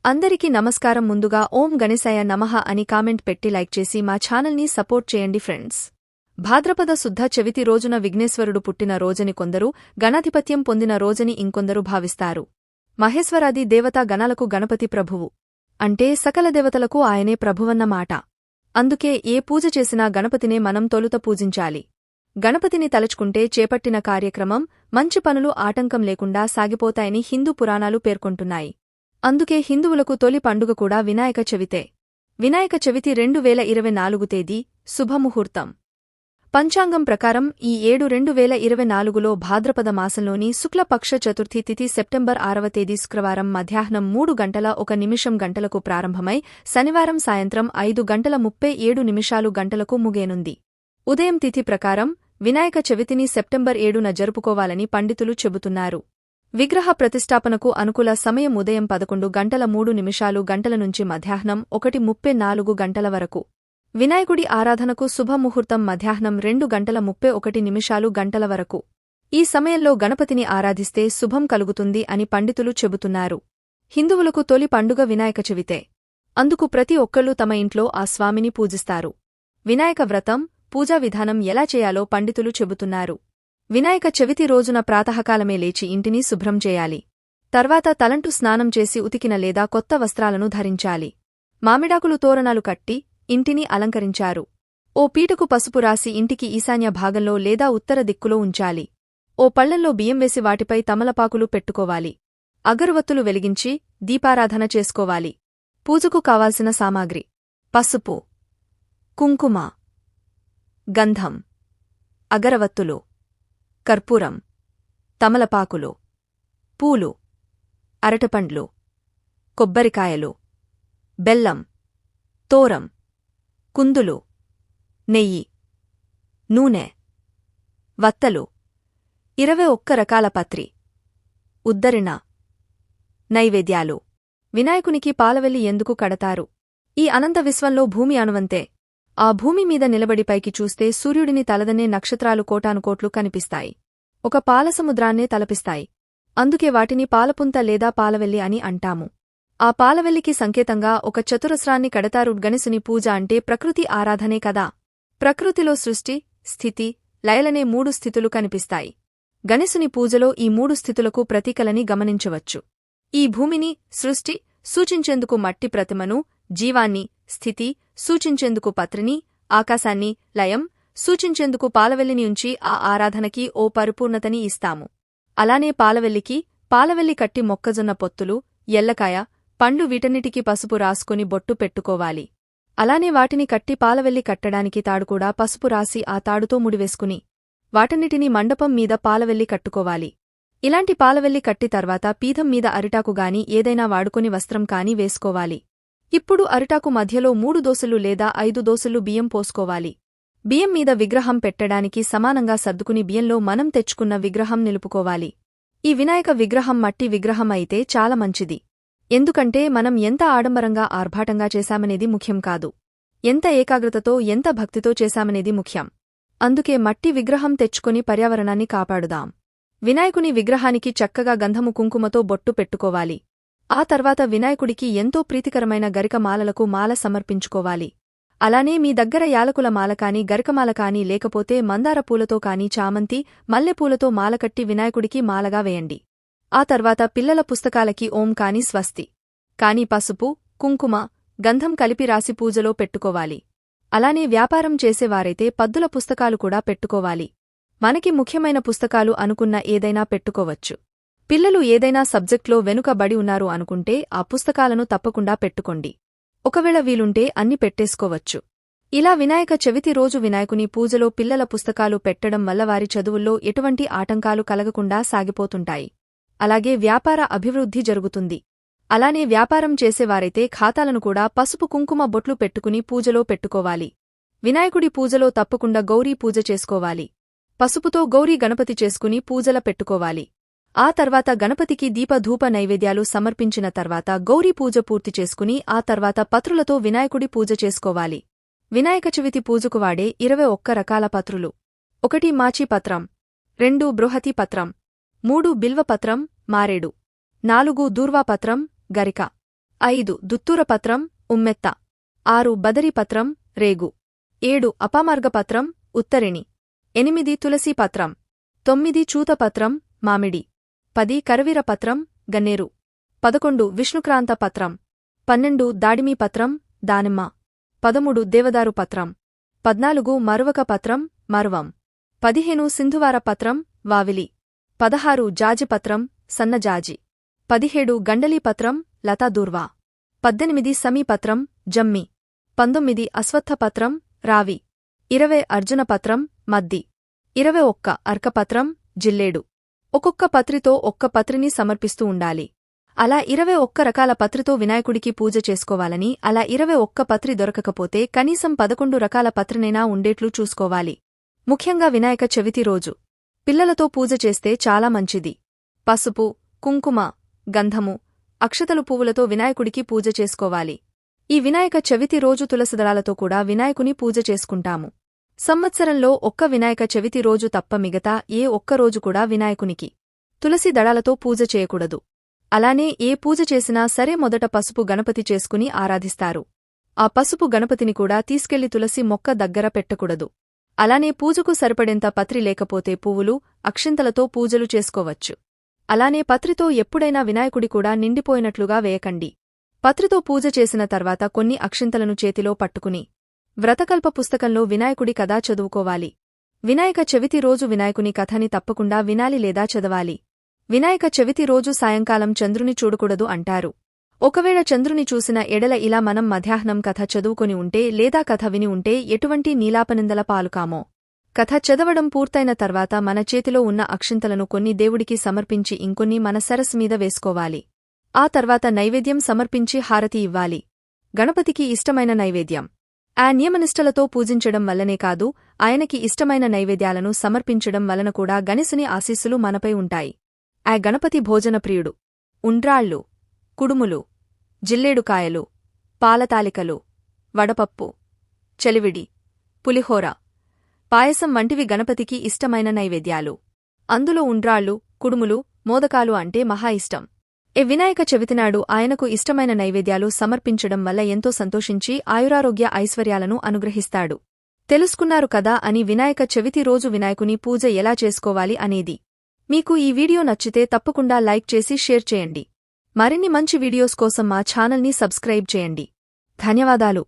అందరికీ నమస్కారం. ముందుగా ఓం గణేశాయ నమః అని కామెంట్ పెట్టి లైక్ చేసి మా ఛానల్ని సపోర్ట్ చేయండి ఫ్రెండ్స్. భాద్రపద శుద్ధ చవితి రోజున విఘ్నేశ్వరుడు పుట్టిన రోజని కొందరు, గణాధిపత్యం పొందిన రోజని ఇంకొందరు భావిస్తారు. మహేశ్వరాది దేవతా గణాలకు గణపతి ప్రభువు. అంటే సకల దేవతలకు ఆయనే ప్రభువన్నమాట. అందుకే ఏ పూజ చేసినా గణపతినే మనం తొలుత పూజించాలి. గణపతిని తలుచుకుంటే చేపట్టిన కార్యక్రమం, మంచి పనులు ఆటంకం లేకుండా సాగిపోతాయని హిందూ పురాణాలు పేర్కొంటున్నాయి. అందుకే హిందువులకు తొలి పండుగ కూడా వినాయక చవితే. వినాయక చవితి 2024 తేదీ శుభముహూర్తం. పంచాంగం ప్రకారం ఈ ఏడు 2024లో భాద్రపద మాసంలోని శుక్లపక్ష చతుర్థి తిథి సెప్టెంబర్ 6వ తేదీ శుక్రవారం మధ్యాహ్నం 3:01 ప్రారంభమై శనివారం సాయంత్రం 5:37 ముగియనుంది. ఉదయం తిథి ప్రకారం వినాయక చవితిని సెప్టెంబర్ 7న జరుపుకోవాలని పండితులు చెబుతున్నారు. విగ్రహ ప్రతిష్టాపనకు అనుకూల సమయం ఉదయం 11:03 నుంచి మధ్యాహ్నం 1:34 వరకు. వినాయకుడి ఆరాధనకు శుభముహూర్తం మధ్యాహ్నం 2:31 వరకు. ఈ సమయంలో గణపతిని ఆరాధిస్తే శుభం కలుగుతుంది అని పండితులు చెబుతున్నారు. హిందువులకు తొలి పండుగ వినాయక చవితే. అందుకు ప్రతి ఒక్కళ్ళూ తమ ఇంట్లో ఆ స్వామిని పూజిస్తారు. వినాయక వ్రతం, పూజా విధానం ఎలా చేయాలో పండితులు చెబుతున్నారు. వినాయక చవితి రోజున ప్రాతఃకాలమే లేచి ఇంటిని శుభ్రం చేయాలి. తర్వాత తలంటు స్నానం చేసి ఉతికిన లేదా కొత్త వస్త్రాలను ధరించాలి. మామిడాకులు తోరణాలు కట్టి ఇంటిని అలంకరించారు. ఓ పీటకు పసుపు రాసి ఇంటికి ఈశాన్య భాగంలో లేదా ఉత్తర దిక్కులో ఉంచాలి. ఓ పళ్లెంలో బియ్యం వేసి వాటిపై తమలపాకులు పెట్టుకోవాలి. అగరువత్తులు వెలిగించి దీపారాధన చేసుకోవాలి. పూజకు కావాల్సిన సామాగ్రి: పసుపు, కుంకుమ, గంధం, అగరవత్తులు, కర్పూరం, తమలపాకులు, పూలు, అరటిపండ్లు, కొబ్బరికాయలు, బెల్లం, తోరం, కుందులు, నెయ్యి, నూనె, వత్తలు, 21 రకాల పత్రి, ఉద్దరిణ, నైవేద్యాలు. వినాయకునికి పాలవెల్లి ఎందుకు కడతారు? ఈ అనంత విశ్వంలో భూమి అణువంతే. ఆ భూమి మీద నిలబడి పైకి చూస్తే సూర్యుడిని తలదన్నే నక్షత్రాలు కోటానుకోట్లు కనిపిస్తాయి. ఒక పాలసముద్రాన్నే తలపిస్తాయి. అందుకే వాటిని పాలపుంత లేదా పాలవెల్లి అని అంటాము. ఆ పాలవెల్లికి సంకేతంగా ఒక చతురస్రాన్ని కడతారు. గణేశుని పూజ అంటే ప్రకృతి ఆరాధనే కదా. ప్రకృతిలో సృష్టి, స్థితి, లయలనే 3 స్థితులు కనిపిస్తాయి. గణేశుని పూజలో ఈ 3 స్థితులకు ప్రతీకలని గమనించవచ్చు. ఈ భూమిని, సృష్టి సూచించేందుకు మట్టి ప్రతిమను, జీవాన్ని, స్థితి సూచించేందుకు పత్రిని, ఆకాశాన్ని, లయం సూచించేందుకు పాలవెల్లిని ఉంచి ఆ ఆరాధనకి ఓ పరిపూర్ణతని ఇస్తాము. అలానే పాలవెల్లి కట్టి మొక్కజొన్న పొత్తులు, ఎల్లకాయ, పండ్లు వీటన్నిటికీ పసుపు రాసుకుని బొట్టు పెట్టుకోవాలి. అలానే వాటిని కట్టి పాలవెల్లి కట్టడానికి తాడుకూడా పసుపు రాసి ఆ తాడుతో ముడివేసుకుని వాటన్నిటినీ మండపం మీద పాలవెల్లి కట్టుకోవాలి. ఇలాంటి పాలవెల్లి కట్టి తర్వాత పీఠం మీద అరిటాకుగాని ఏదైనా వాడుకొని వస్త్రం కాని వేసుకోవాలి. ఇప్పుడు అరిటాకు మధ్యలో 3 దోసెలు లేదా 5 దోసెలు బియ్యం పోసుకోవాలి. బియ్యం మీద విగ్రహం పెట్టడానికి సమానంగా సర్దుకుని బియ్యంలో మనం తెచ్చుకున్న విగ్రహం నిలుపుకోవాలి. ఈ వినాయక విగ్రహం మట్టి విగ్రహం అయితే చాలా మంచిది. ఎందుకంటే మనం ఎంత ఆడంబరంగా ఆర్భాటంగా చేశామనేది ముఖ్యం కాదు. ఎంత ఏకాగ్రతతో, ఎంత భక్తితో చేశామనేది ముఖ్యం. అందుకే మట్టి విగ్రహం తెచ్చుకొని పర్యావరణాన్ని కాపాడుదాం. వినాయకుని విగ్రహానికి చక్కగా గంధము కుంకుమతో బొట్టు పెట్టుకోవాలి. ఆ తర్వాత వినాయకుడికి ఎంతో ప్రీతికరమైన గరిక మాలలకు మాల సమర్పించుకోవాలి. అలానే మీ దగ్గర యాలకుల మాల కాని, గరికమాల కాని లేకపోతే మందార పూలతో కాని, చామంతి, మల్లెపూలతో మాలకట్టి వినాయకుడికి మాలగా వేయండి. ఆ తర్వాత పిల్లల పుస్తకాలకి ఓం కాని, స్వస్తి కాని, పసుపు, కుంకుమ, గంధం కలిపి రాసి పూజలో పెట్టుకోవాలి. అలానే వ్యాపారం చేసేవారైతే పద్దుల పుస్తకాలు కూడా పెట్టుకోవాలి. మనకి ముఖ్యమైన పుస్తకాలు అనుకున్న ఏదైనా పెట్టుకోవచ్చు. పిల్లలు ఏదైనా సబ్జెక్ట్లో వెనుకబడి ఉన్నారు అనుకుంటే ఆ పుస్తకాలను తప్పకుండా పెట్టుకోండి. ఒకవేళ వీలుంటే అన్ని పెట్టేసుకోవచ్చు. ఇలా వినాయక చవితి రోజు వినాయకుని పూజలో పిల్లల పుస్తకాలు పెట్టడం వల్ల వారి చదువుల్లో ఎటువంటి ఆటంకాలు కలగకుండా సాగిపోతుంటాయి. అలాగే వ్యాపార అభివృద్ధి జరుగుతుంది. అలానే వ్యాపారం చేసేవారైతే ఖాతాలను కూడా పసుపు కుంకుమ బొట్లు పెట్టుకుని పూజలో పెట్టుకోవాలి. వినాయకుడి పూజలో తప్పకుండా గౌరీ పూజ చేసుకోవాలి. పసుపుతో గౌరీ గణపతి చేసుకుని పూజల పెట్టుకోవాలి. ఆ తర్వాత గణపతికి దీప ధూప నైవేద్యాలు సమర్పించిన తర్వాత గౌరీ పూజ పూర్తి చేసుకుని ఆ తర్వాత పత్రులతో వినాయకుడి పూజ చేసుకోవాలి. వినాయక చవితి పూజకు వాడే 21 రకాల పత్రులు: 1 మాచి పత్రం, 2 బృహతి పత్రం, 3 బిల్వ పత్రం, మారేడు, 4 దూర్వా పత్రం, గరిక, 5 దుత్తూరపత్రం ఉమ్మెత్త 6 బదరీపత్రం రేగు 7 అపామార్గపత్రం ఉత్తరిణి 8 తులసీపత్రం 9 చూతపత్రం మామిడి 10 కరవీరపత్రం గన్నేరు 11 విష్ణుక్రాంత పత్రం 12 దాడిమీపత్రం దానిమ్మ 13 దేవదారు పత్రం 14 మరువక పత్రం మరువం 15 సింధువార పత్రం వావిలి 16 జాజిపత్రం సన్నజాజి 17 గండలీపత్రం లతాదూర్వా 18 సమీపత్రం జమ్మి 19 అశ్వత్థపత్రం రావి 20 అర్జునపత్రం మద్ది 21 అర్కపత్రం జిల్లేడు ఒక్కొక్క పత్రితో ఒక్క పత్రిని సమర్పిస్తూ ఉండాలి. అలా 21 రకాల పత్రితో వినాయకుడికి పూజ చేసుకోవాలని, అలా 21 పత్రి దొరకకపోతే కనీసం 11 రకాల పత్రినైనా ఉండేట్లు చూసుకోవాలి. ముఖ్యంగా వినాయక చవితి రోజు పిల్లలతో పూజ చేస్తే చాలా మంచిది. పసుపు, కుంకుమ, గంధము, అక్షతలు పువ్వులతో వినాయకుడికి పూజ చేసుకోవాలి. ఈ వినాయక చవితి రోజు తులసిదళాలతో కూడా వినాయకుని పూజ చేసుకుంటాము. సంవత్సరంలో ఒక్క వినాయక చవితి రోజు తప్ప మిగతా ఏ ఒక్క రోజు కూడా వినాయకునికి తులసి దళాలతో పూజ చేయకూడదు. అలానే ఏ పూజ చేసినా సరే మొదట పసుపు గణపతి చేసుకుని ఆరాధిస్తారు. ఆ పసుపు గణపతిని కూడా తీసుకెళ్లి తులసి మొక్క దగ్గర పెట్టకూడదు. అలానే పూజకు సరిపడేంత పత్రి లేకపోతే పువ్వులు, అక్షింతలతో పూజలు చేసుకోవచ్చు. అలానే పత్రితో ఎప్పుడైనా వినాయకుడి కూడా నిండిపోయినట్లుగా వేయకండి. పత్రితో పూజ చేసిన తర్వాత కొన్ని అక్షింతలను చేతిలో పట్టుకుని వ్రతకల్ప పుస్తకంలో వినాయకుడి కథ చదువుకోవాలి. వినాయక చవితి రోజు వినాయకుని కథని తప్పకుండా వినాలి లేదా చదవాలి. వినాయక చవితి రోజు సాయంకాలం చంద్రుని చూడకూడదు అంటారు. ఒకవేళ చంద్రుని చూసిన ఎడల ఇలా మనం మధ్యాహ్నం కథ చదువుకొని ఉంటే లేదా కథ విని ఉంటే ఎటువంటి నీలాపనిందల పాలుకామో. కథ చదవడం పూర్తయిన తర్వాత మన చేతిలో ఉన్న అక్షింతలను కొన్ని దేవుడికి సమర్పించి ఇంకొన్ని మన సరస్సు మీద వేసుకోవాలి. ఆ తర్వాత నైవేద్యం సమర్పించి హారతి ఇవ్వాలి. గణపతికి ఇష్టమైన నైవేద్యం. ఆ నియమనిష్టలతో పూజించడం వల్లనే కాదు, ఆయనకి ఇష్టమైన నైవేద్యాలను సమర్పించడం వలన కూడా గణేశుని ఆశీస్సులు మనపై ఉంటాయి. ఆ గణపతి భోజనప్రియుడు. ఉండ్రాళ్ళు, కుడుములు, జిల్లేడుకాయలు, పాలతాలికలు, వడపప్పు, చెలివిడి, పులిహోర, పాయసం వంటివి గణపతికి ఇష్టమైన నైవేద్యాలు. అందులో ఉండ్రాళ్ళు, కుడుములు, మోదకాలు అంటే మహా ఇష్టం. వినాయక చవితినాడు ఆయనకు ఇష్టమైన నైవేద్యాలు సమర్పించడం వల్ల ఎంతో సంతోషించి ఆయురారోగ్య ఐశ్వర్యాలను అనుగ్రహిస్తాడు. తెలుసుకున్నారు కదా అని వినాయక చవితి రోజు వినాయకుని పూజ ఎలా చేసుకోవాలి అనేది. మీకు ఈ వీడియో నచ్చితే తప్పకుండా లైక్ చేసి షేర్ చేయండి. మరిన్ని మంచి వీడియోస్ కోసం మా ఛానల్ని సబ్స్క్రైబ్ చేయండి. ధన్యవాదాలు.